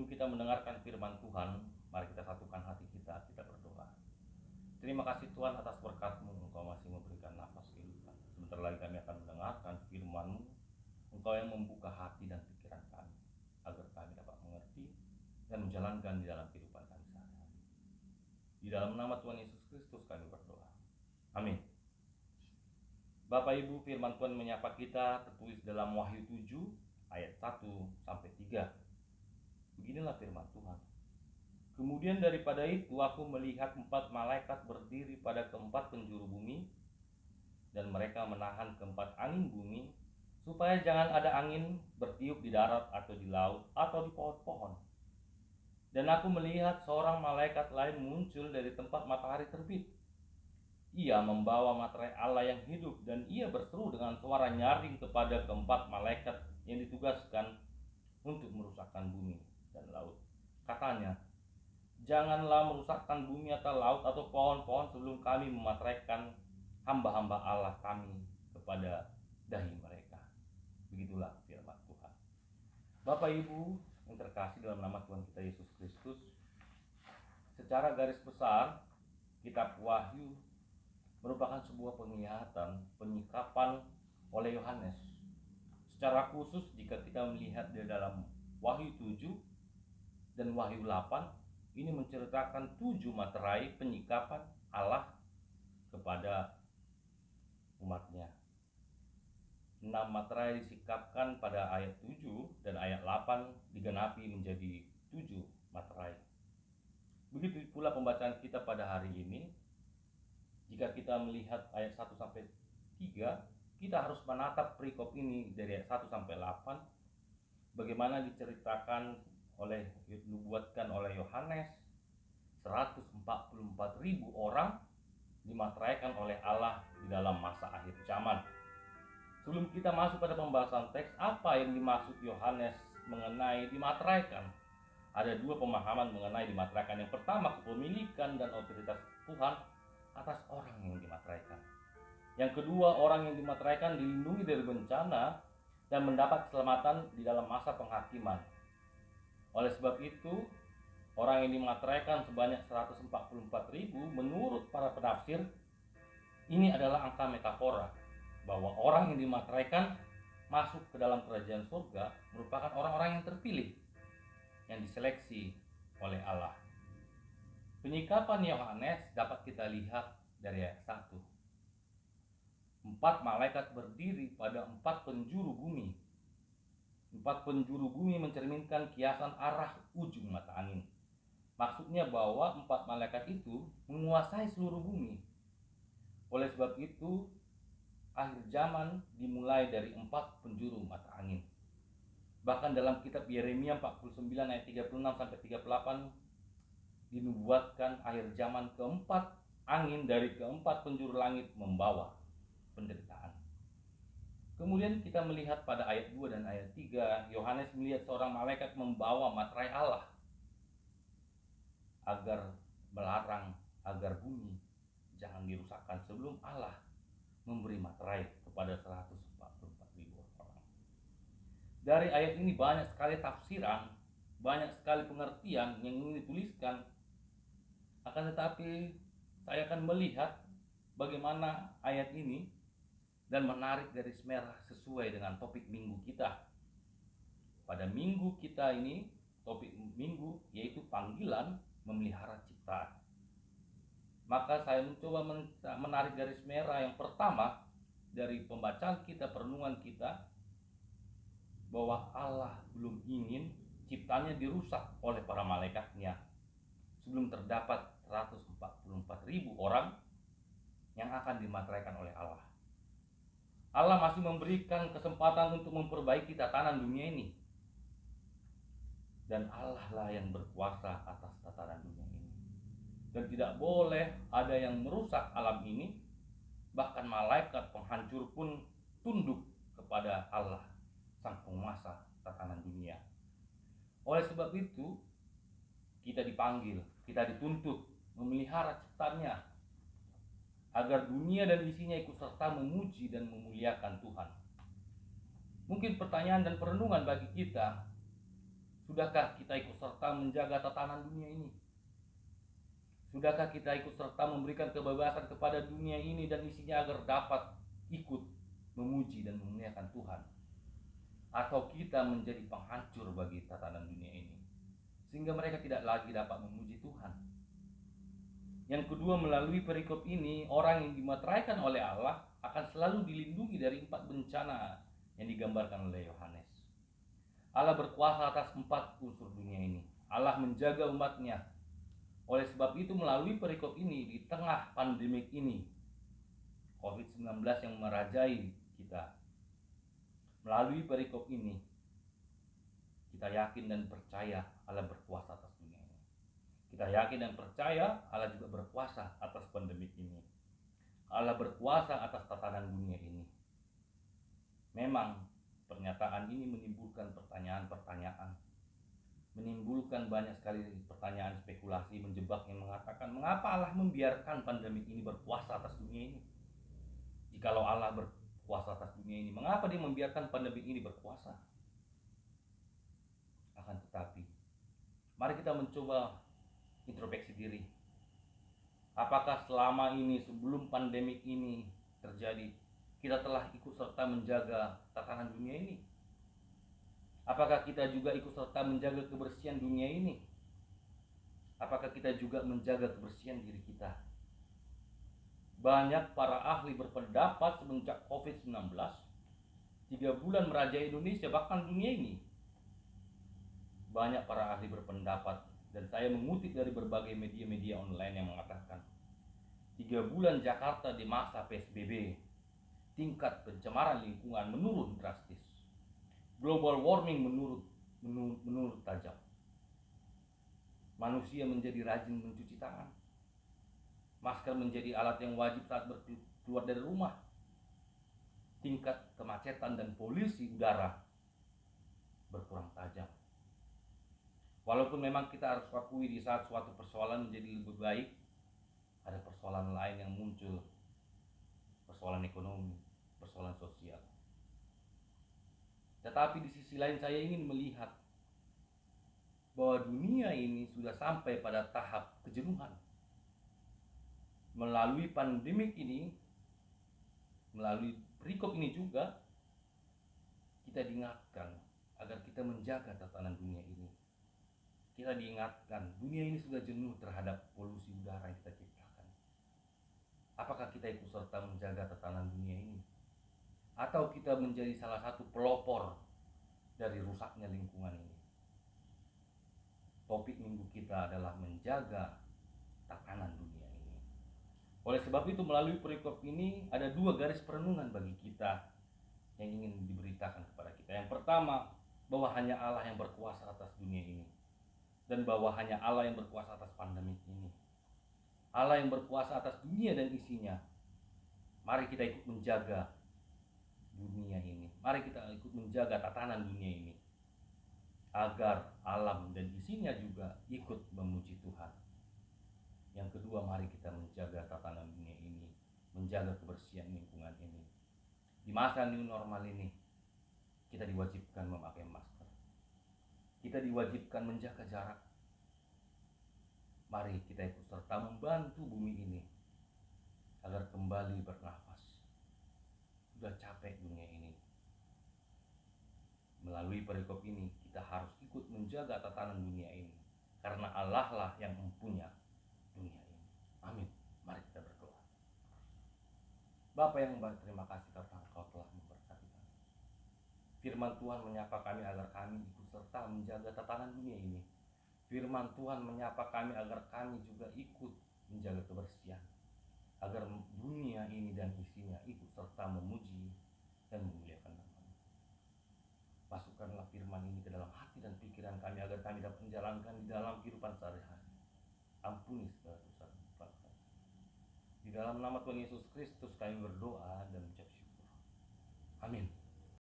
kita mendengarkan firman Tuhan, mari kita satukan hati kita, kita berdoa. Terima kasih Tuhan atas berkat-Mu, Engkau masih memberikan nafas kehidupan. Sebentar lagi kami akan mendengarkan firman-Mu, Engkau yang membuka hati dan pikiran kami, agar kami dapat mengerti dan menjalankan di dalam kehidupan kami sehari-hari. Di dalam nama Tuhan Yesus Kristus kami berdoa. Amin. Bapak Ibu, firman Tuhan menyapa kita tertulis dalam Wahyu 7 ayat 1-3. Beginilah firman Tuhan. Kemudian daripada itu aku melihat 4 malaikat berdiri pada keempat penjuru bumi, dan mereka menahan keempat angin bumi, supaya jangan ada angin bertiup di darat atau di laut atau di pohon-pohon. Dan aku melihat seorang malaikat lain muncul dari tempat matahari terbit. Ia membawa materai Allah yang hidup, dan ia berseru dengan suara nyaring kepada keempat malaikat yang ditugaskan untuk merusakkan bumi dan laut. Katanya, janganlah merusakkan bumi atau laut atau pohon-pohon sebelum kami memateraikan hamba-hamba Allah kami kepada dahi mereka. Begitulah firman Tuhan. Bapak Ibu yang terkasih dalam nama Tuhan kita Yesus Kristus, secara garis besar kitab Wahyu merupakan sebuah penglihatan, penyikapan oleh Yohanes. Secara khusus jika kita melihat di dalam Wahyu 7 dan Wahyu 8, ini menceritakan 7 materai penyikapan Allah kepada umatnya. 6 materai disikapkan pada ayat 7 dan ayat 8 digenapi menjadi 7 materai. Begitu pula pembacaan kita pada hari ini. Jika kita melihat ayat 1-3, kita harus menatap perikop ini dari ayat 1-8, bagaimana diceritakan dibuatkan oleh Yohanes. 144.000 orang dimateraikan oleh Allah di dalam masa akhir zaman. Sebelum kita masuk pada pembahasan teks, apa yang dimaksud Yohanes mengenai dimateraikan? Ada 2 pemahaman mengenai dimateraikan. Yang pertama, kepemilikan dan otoritas Tuhan atas orang yang dimateraikan. Yang kedua, orang yang dimateraikan dilindungi dari bencana dan mendapat keselamatan di dalam masa penghakiman. Oleh sebab itu, orang yang dimateraikan sebanyak 144.000 menurut para penafsir, ini adalah angka metafora bahwa orang yang dimateraikan masuk ke dalam kerajaan surga merupakan orang-orang yang terpilih, yang diseleksi oleh Allah. Penyikapan Yohanes dapat kita lihat dari ayat 1. 4 malaikat berdiri pada 4 penjuru bumi. 4 penjuru bumi mencerminkan kiasan arah ujung mata angin. Maksudnya bahwa 4 malaikat itu menguasai seluruh bumi. Oleh sebab itu, akhir zaman dimulai dari 4 penjuru mata angin. Bahkan dalam kitab Yeremia 49 ayat 36-38 dinubuatkan akhir zaman keempat angin dari keempat penjuru langit membawa penderitaan. Kemudian kita melihat pada ayat 2 dan ayat 3, Yohanes melihat seorang malaikat membawa materai Allah agar melarang agar bumi jangan dirusakkan sebelum Allah memberi materai kepada 144.000 orang. Dari ayat ini banyak sekali tafsiran, banyak sekali pengertian yang ingin dituliskan. Akan tetapi saya akan melihat bagaimana ayat ini dan menarik garis merah sesuai dengan topik minggu kita. Pada minggu kita ini, topik minggu yaitu panggilan memelihara ciptaan. Maka saya mencoba menarik garis merah yang pertama dari pembacaan kita, perenungan kita, bahwa Allah belum ingin ciptanya dirusak oleh para malaikatnya sebelum terdapat 144.000 orang yang akan dimateraikan oleh Allah. Allah masih memberikan kesempatan untuk memperbaiki tatanan dunia ini. Dan Allah lah yang berkuasa atas tatanan dunia ini. Dan tidak boleh ada yang merusak alam ini. Bahkan malaikat penghancur pun tunduk kepada Allah, sang penguasa tatanan dunia. Oleh sebab itu, kita dipanggil, kita dituntut memelihara ciptaannya, agar dunia dan isinya ikut serta memuji dan memuliakan Tuhan. Mungkin pertanyaan dan perenungan bagi kita, Sudahkah kita ikut serta menjaga tatanan dunia ini? Sudahkah kita ikut serta memberikan kebebasan kepada dunia ini dan isinya agar dapat ikut memuji dan memuliakan Tuhan? Atau kita menjadi penghancur bagi tatanan dunia ini, sehingga mereka tidak lagi dapat memuji Tuhan? Yang kedua, melalui perikop ini, orang yang dimateraikan oleh Allah akan selalu dilindungi dari 4 bencana yang digambarkan oleh Yohanes. Allah berkuasa atas 4 unsur dunia ini. Allah menjaga umatnya. Oleh sebab itu, melalui perikop ini, di tengah pandemik ini, COVID-19 yang merajai kita, melalui perikop ini, kita yakin dan percaya Allah berkuasa atas dunia ini. Kita yakin dan percaya Allah juga berkuasa atas pandemik ini. Allah berkuasa atas tatanan dunia ini. Memang pernyataan ini menimbulkan pertanyaan-pertanyaan, menimbulkan banyak sekali pertanyaan spekulasi menjebak yang mengatakan, mengapa Allah membiarkan pandemi ini berkuasa atas dunia ini? Jikalau Allah berkuasa atas dunia ini, mengapa dia membiarkan pandemi ini berkuasa? Akan tetapi, mari kita mencoba introspeksi diri. Apakah selama ini sebelum pandemik ini terjadi, kita telah ikut serta menjaga tatanan dunia ini? Apakah kita juga ikut serta menjaga kebersihan dunia ini? Apakah kita juga menjaga kebersihan diri kita? Banyak para ahli berpendapat semenjak COVID-19, 3 bulan merajai Indonesia, bahkan dunia ini, banyak para ahli berpendapat, dan saya mengutip dari berbagai media-media online yang mengatakan 3 bulan Jakarta di masa PSBB, tingkat pencemaran lingkungan menurun drastis, global warming menurun tajam, manusia menjadi rajin mencuci tangan, masker menjadi alat yang wajib saat keluar dari rumah, tingkat kemacetan dan polusi udara berkurang tajam. Walaupun memang kita harus akui di saat suatu persoalan menjadi lebih baik, ada persoalan lain yang muncul, persoalan ekonomi, persoalan sosial. Tetapi di sisi lain saya ingin melihat bahwa dunia ini sudah sampai pada tahap kejenuhan. Melalui pandemik ini, melalui perikop ini juga, kita diingatkan agar kita menjaga tatanan dunia ini. Kita diingatkan, dunia ini sudah jenuh terhadap polusi udara yang kita ciptakan. Apakah kita ikut serta menjaga tatanan dunia ini? Atau kita menjadi salah satu pelopor dari rusaknya lingkungan ini? Topik minggu kita adalah menjaga tatanan dunia ini. Oleh sebab itu, melalui perikop ini ada 2 garis perenungan bagi kita yang ingin diberitakan kepada kita. Yang pertama, bahwa hanya Allah yang berkuasa atas dunia ini, dan bahwa hanya Allah yang berkuasa atas pandemi ini. Allah yang berkuasa atas dunia dan isinya. Mari kita ikut menjaga dunia ini. Mari kita ikut menjaga tatanan dunia ini, agar alam dan isinya juga ikut memuji Tuhan. Yang kedua, mari kita menjaga tatanan dunia ini, menjaga kebersihan lingkungan ini. Di masa new normal ini, kita diwajibkan memakai masker. Kita diwajibkan menjaga jarak. Mari kita ikut serta membantu bumi ini agar kembali bernafas. Sudah capek dunia ini. Melalui perikop ini, kita harus ikut menjaga tatanan dunia ini, karena Allah lah yang mempunyai dunia ini. Amin. Mari kita berdoa. Bapa yang baik, terima kasih karena Engkau telah memberkati kami. Firman Tuhan menyapa kami agar kami ikut serta menjaga tatanan dunia ini. Firman Tuhan menyapa kami agar kami juga ikut menjaga kebersihan, agar dunia ini dan isinya ikut serta memuji dan memuliakan nama-Mu. Masukkanlah firman ini ke dalam hati dan pikiran kami agar kami dapat menjalankan di dalam kehidupan sehari-hari. Ampuni segala dosa dan kesalahan. Di dalam nama Tuhan Yesus Kristus kami berdoa dan mengucap syukur. Amin.